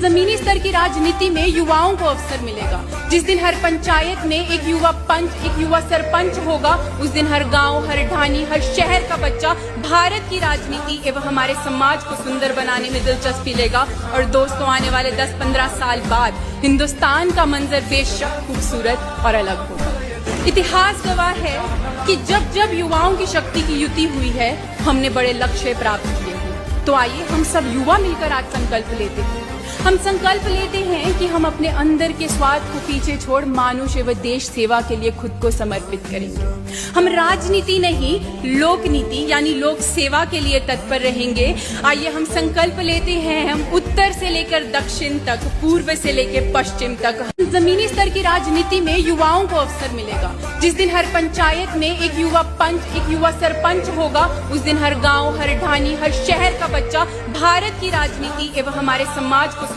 जमीनी स्तर की राजनीति में युवाओं को अवसर मिलेगा। जिस दिन हर पंचायत में एक युवा पंच, एक युवा सरपंच होगा, उस दिन हर गांव, हर ढाणी, हर शहर का बच्चा भारत की राजनीति एवं हमारे समाज को सुंदर बनाने में दिलचस्पी लेगा। और दोस्तों, आने वाले 10-15 साल बाद हिंदुस्तान का मंजर बेशक खूबसूरत और अलग होगा। इतिहास गवाह है कि जब जब युवाओं की शक्ति की युति हुई है, हमने बड़े लक्ष्य प्राप्त किए हैं। तो आइए हम सब युवा मिलकर आज संकल्प लेते हैं। हम संकल्प लेते हैं कि हम अपने अंदर के स्वार्थ को पीछे छोड़ मानुष एवं देश सेवा के लिए खुद को समर्पित करेंगे। हम राजनीति नहीं, लोक नीति यानी लोक सेवा के लिए तत्पर रहेंगे। आइए हम संकल्प लेते हैं, हम उत्तर से लेकर दक्षिण तक, पूर्व से लेकर पश्चिम तक जमीनी स्तर की राजनीति में युवाओं को अवसर मिलेगा। जिस दिन हर पंचायत में एक युवा पंच, एक युवा सरपंच होगा, उस दिन हर गांव, हर ढाणी, हर शहर का बच्चा भारत की राजनीति एवं हमारे समाज को